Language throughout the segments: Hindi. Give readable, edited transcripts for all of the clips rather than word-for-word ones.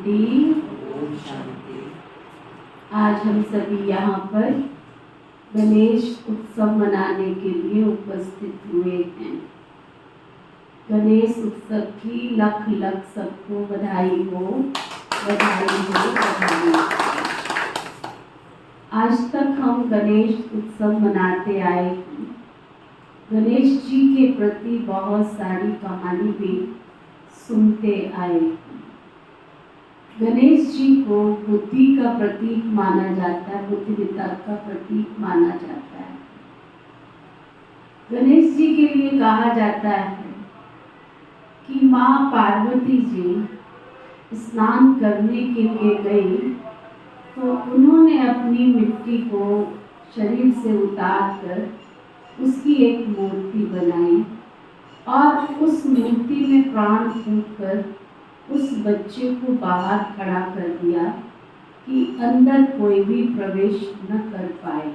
शांति। ओम शांति। आज हम सभी यहाँ पर गणेश उत्सव मनाने के लिए उपस्थित हुए हैं। गणेश उत्सव की लख लख सबको बधाई हो, बधाई हो, बधाई हो। आज तक हम गणेश उत्सव मनाते आए हैं। गणेश जी के प्रति बहुत सारी कहानी भी सुनते आए हैं। गणेश जी को बुद्धि का प्रतीक माना जाता है, बुद्धिमत्ता का प्रतीक माना जाता है। गणेश जी के लिए कहा जाता है कि माँ पार्वती जी स्नान करने के लिए गई तो उन्होंने अपनी मिट्टी को शरीर से उतारकर उसकी एक मूर्ति बनाई और उस मूर्ति में प्राण फूंककर उस बच्चे को बाहर खड़ा कर दिया कि अंदर कोई भी प्रवेश न कर पाए।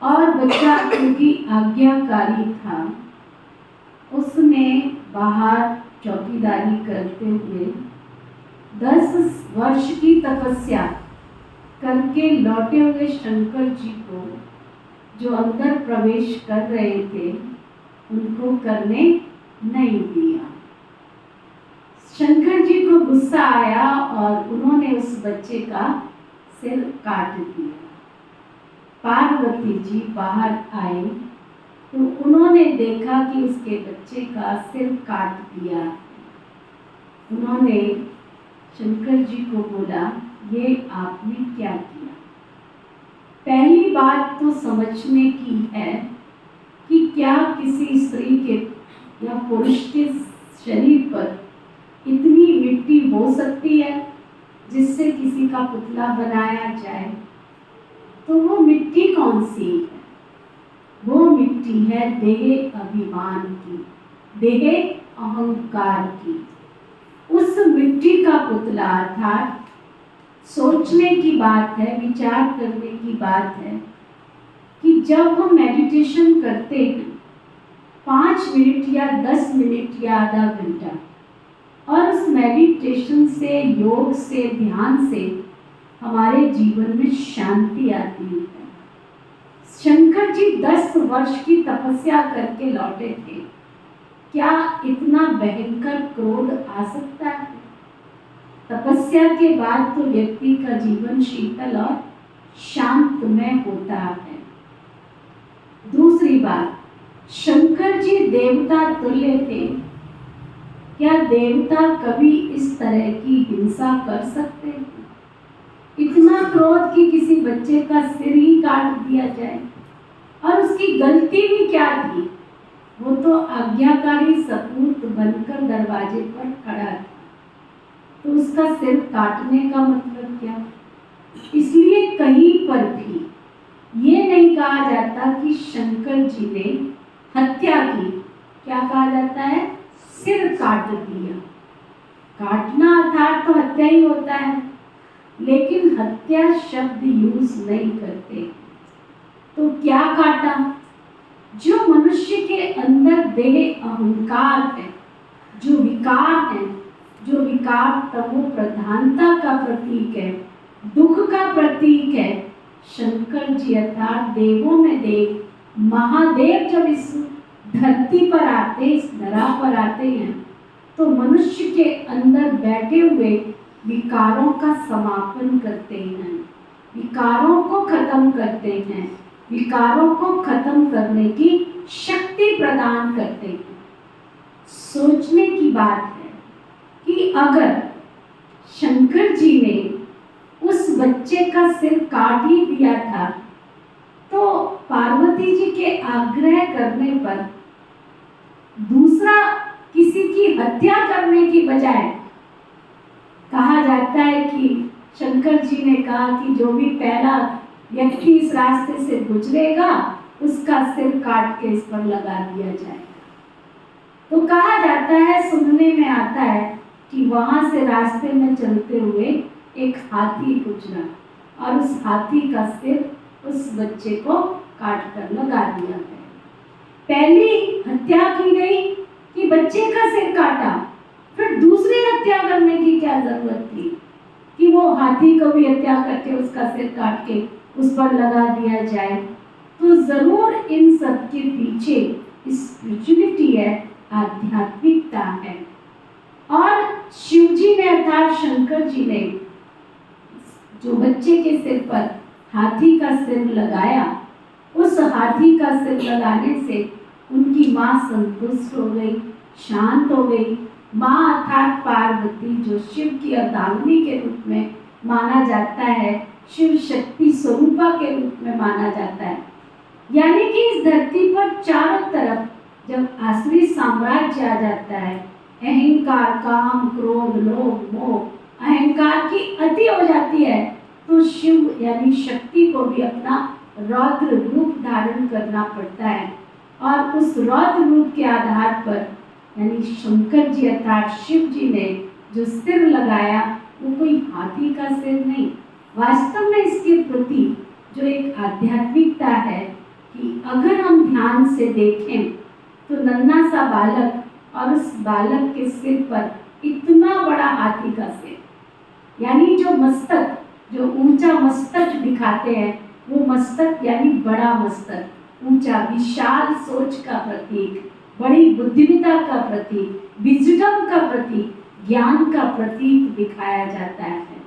और बच्चा क्योंकि आज्ञाकारी था, उसने बाहर चौकीदारी करते हुए 10 वर्ष की तपस्या करके लौटे हुए शंकर जी को जो अंदर प्रवेश कर रहे थे उनको करने नहीं दिया। शंकर जी को गुस्सा आया और उन्होंने उस बच्चे का सिर काट दिया। पार्वती जी बाहर आए तो उन्होंने देखा कि उसके बच्चे का सिर काट दिया। उन्होंने शंकर जी को बोला, ये आपने क्या किया? पहली बात तो समझने की है कि क्या किसी स्त्री के या पुरुष के शरीर पर इतनी मिट्टी हो सकती है जिससे किसी का पुतला बनाया जाए? तो वो मिट्टी कौन सी है? वो मिट्टी है देह अभिमान की, देह अहंकार की। उस मिट्टी का पुतला अर्थात सोचने की बात है, विचार करने की बात है कि जब हम मेडिटेशन करते हैं 5 मिनट या 10 मिनट या आधा घंटा, और उस मेडिटेशन से, योग से, ध्यान से हमारे जीवन में शांति आती है। शंकर जी 10 वर्ष की तपस्या करके लौटे थे। क्या इतना भयंकर क्रोध आ सकता है? तपस्या के बाद तो व्यक्ति का जीवन शीतल और शांतमय होता है। दूसरी बात, शंकर जी देवता तुल्य थे। क्या देवता कभी इस तरह की हिंसा कर सकते हैं? इतना क्रोध कि किसी बच्चे का सिर ही काट दिया जाए। और उसकी गलती भी क्या थी? वो तो आज्ञाकारी सपूत बनकर दरवाजे पर खड़ा था, तो उसका सिर काटने का मतलब क्या? इसलिए कहीं पर भी ये नहीं कहा जाता कि शंकर जी ने हत्या की। क्या कहा जाता है? सिर काट दिया। काटना अर्थात तो हत्या ही होता है, लेकिन हत्या शब्द यूज नहीं करते। तो क्या काटा? जो मनुष्य के अंदर देह अहंकार है, जो विकार है, जो विकार तमो प्रधानता का प्रतीक है, दुख का प्रतीक है, शंकर जी अर्थात देवों में देव महादेव जब इस धरती पर आते, इस धरा पर आते हैं, तो मनुष्य के अंदर बैठे हुए विकारों का समापन करते हैं, विकारों को खत्म करते हैं, विकारों को खत्म करने की शक्ति प्रदान करते हैं। सोचने की बात है कि अगर शंकर जी ने उस बच्चे का सिर काट ही दिया था, तो पार्वती जी के आग्रह करने पर दूसरा किसी की हत्या करने की बजाय कहा जाता है कि शंकर जी ने कहा कि जो भी पहला व्यक्ति इस रास्ते से गुजरेगा उसका सिर काट के इस पर लगा दिया जाएगा। तो कहा जाता है, सुनने में आता है कि वहां से रास्ते में चलते हुए एक हाथी गुजरा और उस हाथी का सिर उस बच्चे को काट कर लगा दिया गया। पहली हत्या की गई कि बच्चे का सिर काटा, फिर दूसरी हत्या करने की की क्या जरूरत थी कि वो हाथी को भी हत्या करके उसका सिर काट के उस पर लगा दिया जाए। तो जरूर इन सब के पीछे स्पिरिचुअलिटी है, आध्यात्मिकता है। और शिव जी ने अर्थात शंकर जी ने जो बच्चे के सिर पर हाथी का सिर लगाया, उस हाथी का सिर लगाने से उनकी माँ संतुष्ट हो गई, शांत हो गई। माँ अर्थात पार्वती जो शिव की अर्धांगिनी के रूप में माना जाता है, शिव शक्ति स्वरूपा के रूप में माना जाता है। यानी कि इस धरती पर चारों तरफ जब आसुरी साम्राज्य आ जाता है, अहंकार, काम, क्रोध, लोभ, मोह, अहंकार की अति हो जाती है, तो शिव यानी शक्ति को भी अपना रौद्र रूप धारण करना पड़ता है। और उस रौद्र रूप के आधार पर यानी शंकर जी अर्थात शिव जी ने जो सिर लगाया वो कोई हाथी का सिर नहीं। वास्तव में इसके प्रति जो एक आध्यात्मिकता है कि अगर हम ध्यान से देखें तो नन्हा सा बालक और उस बालक के सिर पर इतना बड़ा हाथी का सिर, यानी जो मस्तक, जो ऊंचा मस्तक दिखाते हैं, वो मस्तक यानी बड़ा मस्तक, ऊंचा, विशाल सोच का प्रतीक, बड़ी बुद्धिमत्ता का प्रतीक, विजडम का प्रतीक, ज्ञान का प्रतीक दिखाया जाता है।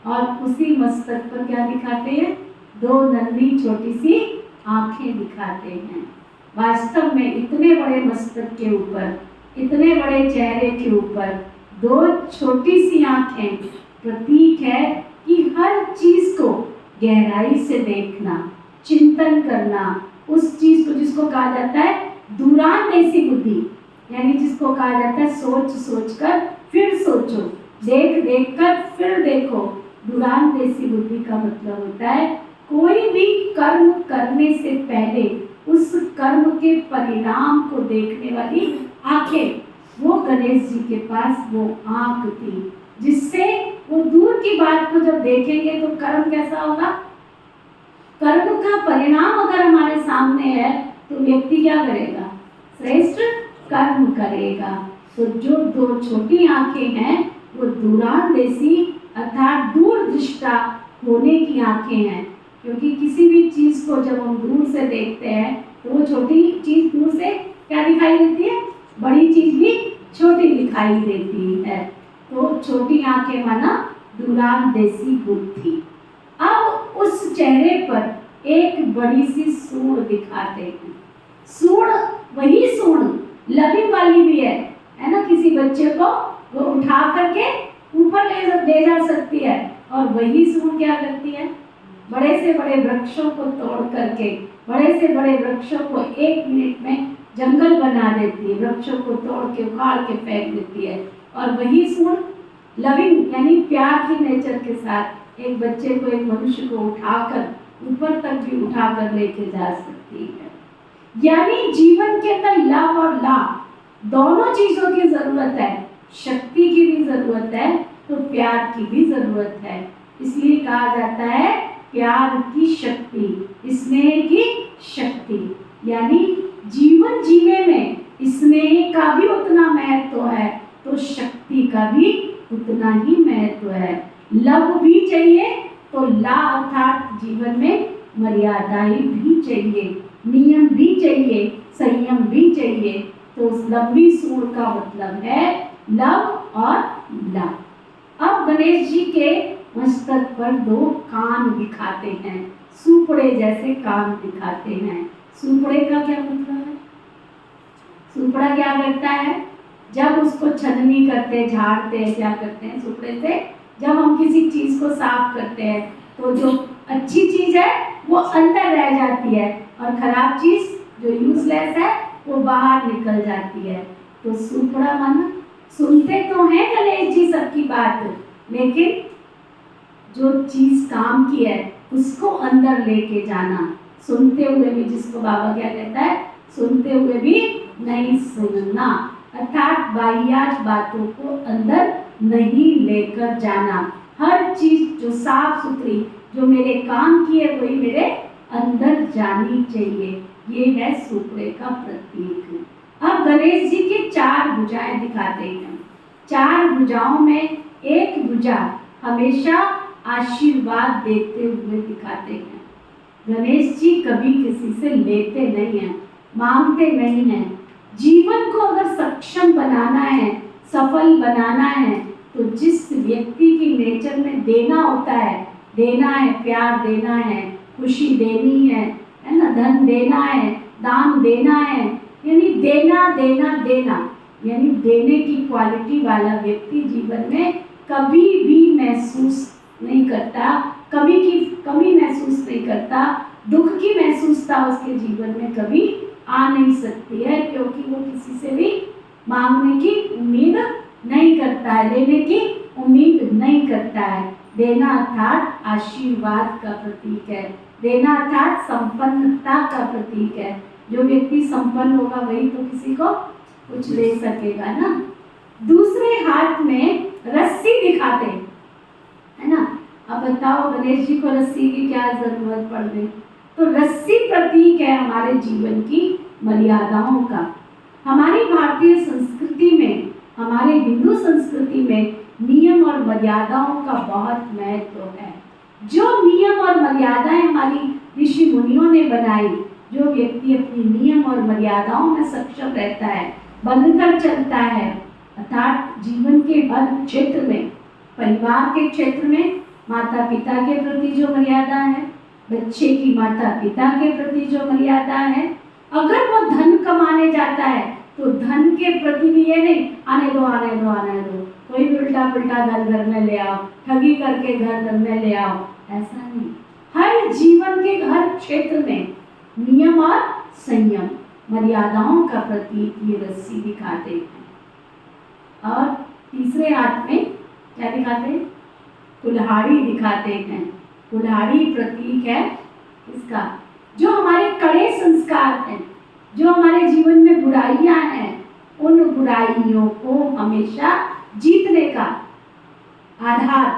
और उसी मस्तक पर क्या दिखाते हैं? दो नन्ही छोटी सी आंखें दिखाते हैं। वास्तव में इतने बड़े मस्तक के ऊपर, इतने बड़े चेहरे के ऊपर दो छोटी सी आंखें प्रतीक है कि हर चीज को गहराई से देखना, चिंतन करना, उस चीज को जिसको कहा जाता है दूरांदेशी बुद्धि, यानी जिसको कहा जाता है सोच सोच कर फिर सोचो, देख देख कर फिर देखो। दूरांदेशी बुद्धि का मतलब होता है कोई भी कर्म करने से पहले उस कर्म के परिणाम को देखने वाली आंखें। वो गणेश जी के पास वो आंख थी जिससे वो दूर की बात को जब देखेंगे तो कर्म कैसा होगा? कर्म का परिणाम अगर हमारे सामने है तो व्यक्ति क्या करेगा? श्रेष्ठ कर्म करेगा। तो जो दो छोटी आंखें हैं वो दूरांदेशी अर्थात दूरदृष्टा होने की आंखें हैं, क्योंकि किसी भी चीज को जब हम दूर से देखते हैं तो वो छोटी चीज दूर से क्या दिखाई देती है? बड़ी चीज भी छोटी दिखाई देती है। तो छोटी आंखें माना दूरांदेशी बुद्धि। अब उस चेहरे पर एक बड़ी सी सूंड दिखाते हैं। सूंड वही सूंड लविंग वाली भी है ना? किसी बच्चे को वो उठा करके ऊपर ले जा सकती है। और वही सूंड क्या करती है? बड़े से बड़े वृक्षों को तोड़ करके, बड़े से बड़े वृक्षों को 1 मिनट में जंगल बना देती है, वृक्षों को तोड़ के उखाड़ के फेंक देती है। और वही सूंड लविंग यानी प्यार की नेचर के साथ एक बच्चे को, एक मनुष्य को उठाकर ऊपर तक भी उठाकर लेके जा सकती है। यानी जीवन के अंदर लव और लाभ दोनों चीजों की जरूरत है। शक्ति की भी जरूरत है तो प्यार की भी जरूरत है। इसलिए कहा जाता है प्यार की शक्ति, स्नेह की शक्ति। यानी जीवन जीने में स्नेह का भी उतना महत्व है तो शक्ति का भी उतना ही महत्व है। लव भी चाहिए तो ला अर्थात जीवन में मर्यादाएं भी चाहिए, नियम भी चाहिए, संयम भी चाहिए। तो उस लंबी सूंड का मतलब है लव और ला। अब गणेश जी के मस्तक पर 2 कान दिखाते हैं, सुपड़े जैसे कान दिखाते हैं। सुपड़े का क्या मतलब है? सुपड़ा क्या करता है? जब उसको छननी करते, झाड़ते हैं, क्या करते हैं सुपड़े से? जब हम किसी चीज को साफ करते हैं तो जो अच्छी चीज है वो अंदर रह जाती है और खराब चीज जो यूजलेस है वो बाहर निकल जाती है। तो सुपड़ा माना सुनते तो हैं गणेश जी सबकी बात, लेकिन जो चीज काम की है उसको अंदर लेके जाना। सुनते हुए भी, जिसको बाबा क्या कहता है, सुनते हुए भी नहीं सुनना, अर्थात बाह्यात बातों को अंदर नहीं लेकर जाना। हर चीज जो साफ सुथरी, जो मेरे काम की है वही मेरे अंदर जानी चाहिए। ये है सुपड़े का प्रतीक। अब गणेश जी की 4 भुजाएं दिखाते हैं। 4 भुजाओं में एक भुजा हमेशा आशीर्वाद देते हुए दिखाते हैं। गणेश जी कभी किसी से लेते नहीं हैं, मांगते नहीं हैं। जीवन को अगर सक्षम बनाना है, सफल बनाना है, तो जिस व्यक्ति की नेचर में देना होता है, देना है, प्यार देना है, खुशी देनी है ना, धन देना है, दान देना है, यानी देना देना देना, यानी देने की क्वालिटी वाला व्यक्ति जीवन में कभी भी महसूस नहीं करता, कभी की कमी महसूस नहीं करता, दुख की महसूसता उसके जीवन में कभी आ नहीं सकती है, क्योंकि वो किसी से भी मांगने की उम्मीद नहीं करता है, लेने की उम्मीद नहीं करता है। देना अर्थात आशीर्वाद का प्रतीक है, देना अर्थात संपन्नता का प्रतीक है। जो व्यक्ति संपन्न होगा वही तो किसी को कुछ दे सकेगा ना। दूसरे हाथ में रस्सी दिखाते हैं, है ना। अब बताओ गणेश जी को रस्सी की क्या जरूरत पड़ गई? तो रस्सी प्रतीक है हमारे जीवन की मर्यादाओं का। हमारी भारतीय संस्कृति में, हमारे हिंदू संस्कृति में नियम और मर्यादाओं का बहुत महत्व है। जो नियम और मर्यादाएं हमारी ऋषि मुनियों ने बनाई, जो व्यक्ति अपनी नियम और मर्यादाओं में सक्षम रहता है, बंधकर चलता है, अर्थात जीवन के हर क्षेत्र में, परिवार के क्षेत्र में माता पिता के प्रति जो मर्यादा है, बच्चे की माता पिता के प्रति जो मर्यादा है, अगर वो धन कमाने जाता है तो धन के प्रति भी ये नहीं आने दो आने दो आने दो, कोई भी उल्टा पुल्टा धन घर में ले आओ, ठगी करके घर में ले आओ, ऐसा नहीं। हर जीवन के हर क्षेत्र में नियम और संयम, मर्यादाओं का प्रतीक ये रस्सी दिखाते हैं। और तीसरे हाथ में क्या दिखाते हैं? कुल्हाड़ी दिखाते हैं। कुल्हाड़ी प्रतीक है इसका, जो हमारे कड़े संस्कार हैं, जो हमारे जीवन में बुराइयां हैं, उन बुराइयों को हमेशा जीतने का आधार,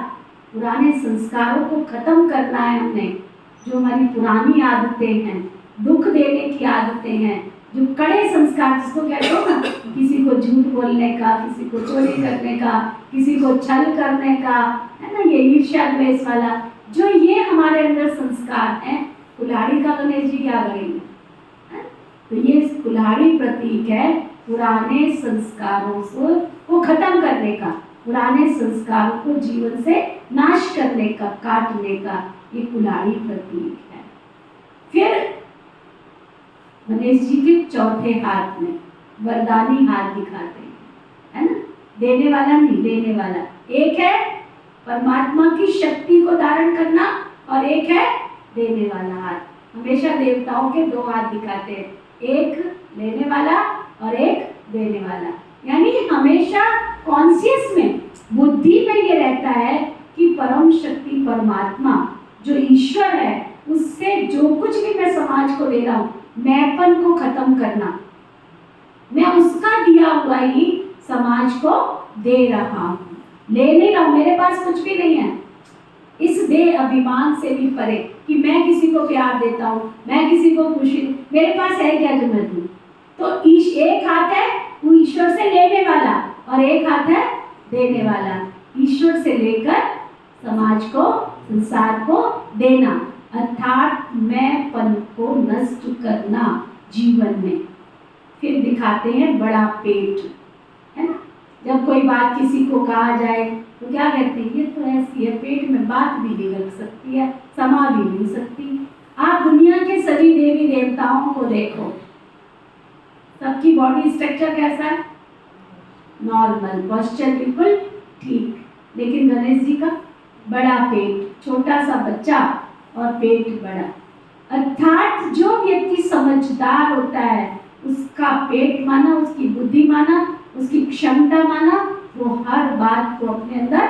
पुराने संस्कारों को खत्म करना है हमने। जो हमारी पुरानी आदतें हैं, दुख देने की आदतें हैं, जो कड़े संस्कार, जिसको कहते हो ना, किसी को झूठ बोलने का, किसी को चोरी करने का, किसी को छल करने का, है ना, ये ईर्ष्या द्वेष वाला, जो ये हमारे अंदर संस्कार हैं, कुल्हाड़ी का गणेश जी क्या करेंगे? तो ये कुल्हाड़ी प्रतीक है पुराने संस्कारों को खत्म करने का, पुराने संस्कारों को जीवन से नाश करने का, काटने का, ये कुल्हाड़ी प्रतीक है। फिर गणेश जी के चौथे हाथ में वरदानी हाथ दिखाते हैं, है ना, देने वाला नहीं, लेने वाला। एक है परमात्मा की शक्ति को धारण करना और एक है देने वाला हाथ। हमेशा देवताओं के 2 हाथ दिखाते हैं, एक लेने वाला और एक देने वाला। यानी हमेशा कॉन्शियस में, बुद्धि में ये रहता है कि परम शक्ति परमात्मा जो ईश्वर है, उससे जो कुछ भी मैं समाज को दे रहा हूँ, मैंपन को खत्म करना, मैं उसका दिया हुआ ही समाज को दे रहा हूँ, ले नहीं रहा हूँ, मेरे पास कुछ भी नहीं है। इस देह अभिमान से भी परे कि मैं किसी को प्यार देता हूँ, मैं किसी को खुशी, मेरे पास है क्या जो मैं दूँ? तो एक हाथ है वो ईश्वर से लेने वाला और एक हाथ है देने वाला। ईश्वर से लेकर समाज को, संसार को देना, अर्थात मैंपन को नष्ट करना जीवन में। फिर दिखाते हैं बड़ा पेट, है ना। जब कोई बात किसी को कहा जाए तो क्या कहते हैं? ये तो ऐसी है, पेट में बात भी बिगड़ सकती है, समा भी नहीं सकती। आप दुनिया के सभी देवी देवताओं को देखो, सबकी बॉडी स्ट्रक्चर कैसा है? नॉर्मल, पोस्चर बिल्कुल ठीक, लेकिन गणेश जी का बड़ा पेट, छोटा सा बच्चा और पेट बड़ा। अर्थात जो व्यक्ति समझदार होता है, उसका पेट माना, उसकी बुद्धि माना, उसकी क्षमता माना, वो हर बात को अपने अंदर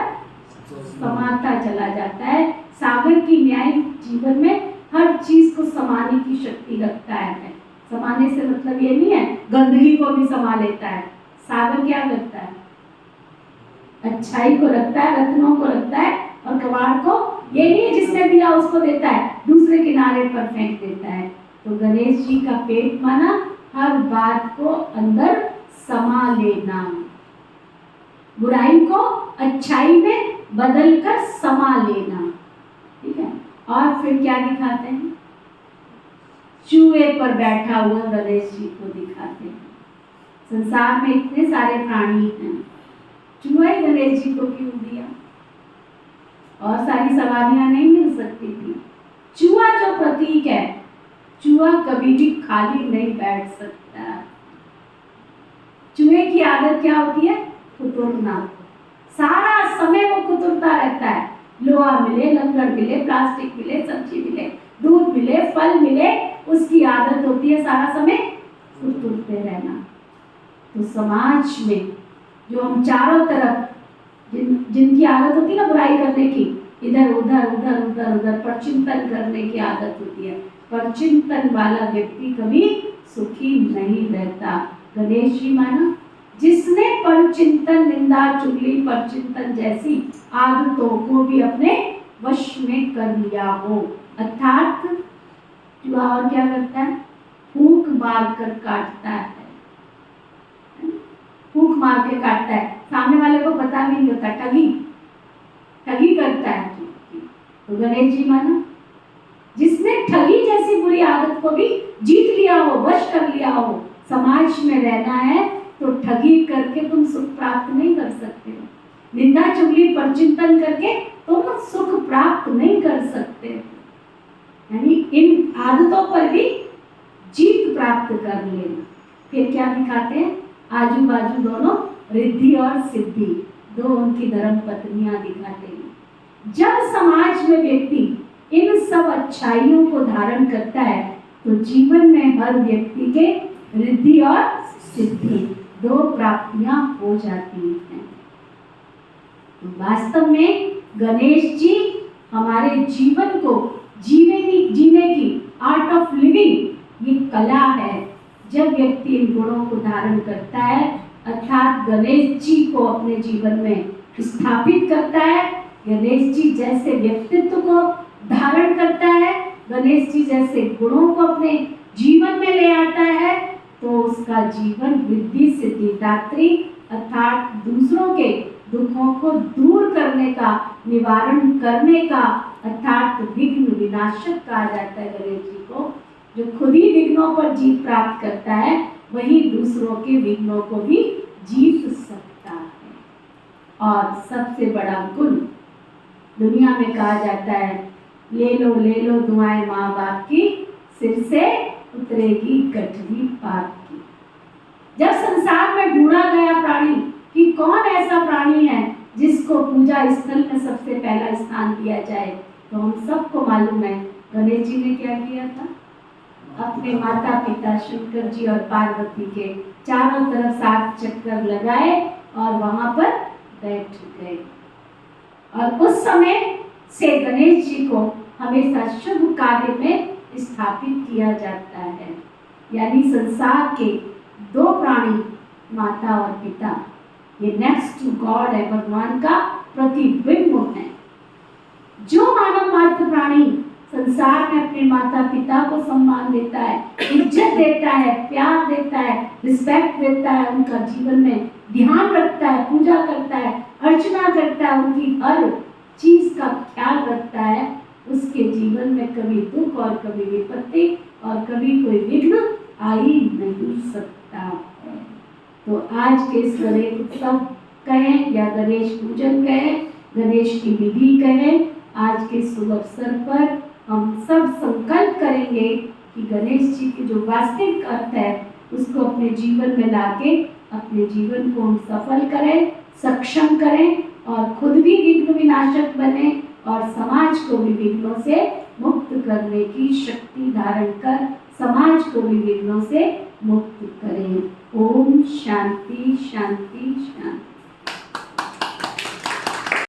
समाता चला जाता है। सागर की न्यायिक जीवन में हर चीज को समाने की शक्ति रखता है। समाने से मतलब ये नहीं है गंदगी को भी समा लेता है। सागर क्या करता है? अच्छाई को रखता है, रत्नों को रखता है, और कबाड़ को ये नहीं है जिसने दिया उसको देता है, दूसरे किनारे पर फेंक देता है। तो गणेश जी का पेट माना हर बात को अंदर समा लेना। बुराई को अच्छाई में बदलकर समा लेना। ठीक है, और फिर क्या दिखाते हैं? चूहे पर बैठा हुआ गणेश जी को दिखाते हैं। संसार में इतने सारे प्राणी हैं, चूहा ही गणेश जी को क्यों दिया? और सारी सवारियां नहीं मिल सकती थी? चूहा जो प्रतीक है, चूहा कभी भी खाली नहीं बैठ सकता। चूहे की आदत क्या होती है? कुतरना। सारा समय वो कुतरता रहता है। लोहा मिले, लंगड़ मिले, प्लास्टिक मिले, सब्जी मिले, दूध मिले, फल मिले, उसकी आदत होती है सारा समय कुतरते रहना। तो समाज में जो हम चारों तरफ जिनकी आदत होती है ना बुराई करने की, इधर उधर उधर उधर उधर परचिंतन करने की आदत होती है, परचिंतन वाला व्यक्ति कभी सुखी नहीं रहता। गणेश जी माना जिसने परचिंतन, निंदा, चुगली, परचिंतन जैसी आदतों को भी अपने वश में कर लिया हो, अर्थात जो और क्या करता है? फूंक मार कर काटता है। फूंक मार के काटता है, सामने वाले को पता भी नहीं होता, ठगी ठगी करता है। तो गणेश जी माना जिसने ठगी जैसी बुरी आदत को भी जीत लिया हो, वश कर लिया हो। समाज में रहना है तो ठगी करके तुम सुख प्राप्त नहीं कर सकते हो, निंदा चुगली परचिंतन करके तुम सुख प्राप्त नहीं कर सकते। यानी इन आदतों पर भी जीत प्राप्त कर लेना। फिर क्या दिखाते हैं? आजू बाजू दोनों रिद्धि और सिद्धि, दो उनकी धर्म पत्नियां दिखाते हैं। जब समाज में व्यक्ति इन सब अच्छाइयों को धारण करता है तो जीवन में हर व्यक्ति के रिद्धि और सिद्धि दो प्राप्तियां हो जाती हैं। तो वास्तव में गणेश जी हमारे जीवन को जीने की आर्ट ऑफ लिविंग ये कला है। जब व्यक्ति इन गुणों को धारण करता है, अर्थात गणेश जी को अपने जीवन में स्थापित करता है, गणेश जी जैसे व्यक्तित्व को धारण करता है, गणेश जी जैसे गुणों को अपने जीवन में ले आता है, तो उसका जीवन रिद्धि सिद्धि दात्री अर्थात दूसरों के दुखों को दूर करने का, निवारण करने का, अर्थात विघ्न विनाशक कहा जाता है गणेश जी को। जो खुद ही विघ्नों पर जीत प्राप्त करता है, वही दूसरों के विघ्नों को भी जीत सकता है। और सबसे बड़ा गुण दुनिया में कहा जाता है, ले लो दुआएं माँ बाप की, सिर से उतरेगी गठरी पाप की। जब संसार में ढूंढा गया प्राणी कि कौन ऐसा प्राणी है जिसको पूजा स्थल में सबसे पहला स्थान दिया जाए, तो हम सबको मालूम है गणेश जी ने क्या किया था? अपने माता पिता शंकर जी और पार्वती के चारों तरफ 7 चक्कर लगाए और वहां पर बैठ गए। और उस समय से गणेश जी को हमेशा शुभ कार्य में स्थापित किया जाता है। यानी संसार के दो प्राणी माता और पिता, ये नेक्स्ट टू गॉड है, भगवान का प्रतिबिंब है। जो मानव मात्र प्राणी संसार में अपने माता पिता को सम्मान देता है, इज्जत देता है, प्यार देता है, रिस्पेक्ट देता है, उनका जीवन में ध्यान रखता है, पूजा करता है, अर्चना करता है, उनकी हर चीज का ख्याल रखता है, उसके जीवन में कभी दुख और कभी विपत्ति और कभी कोई विघ्न आ ही नहीं सकता है। तो आज के इस गणेश उत्सव कहें या गणेश पूजन कहें, गणेश की विधि कहें, आज के शुभ अवसर पर हम सब संकल्प करेंगे कि गणेश जी की जो वास्तविक अर्थ है उसको अपने जीवन में लाके अपने जीवन को हम सफल करें, सक्षम करें और खुद भी विघ्न विनाशक बने और समाज को भी विघ्नों से मुक्त करने की शक्ति धारण कर समाज को भी विघ्नों से मुक्त करें। ओम शांति शांति शांति।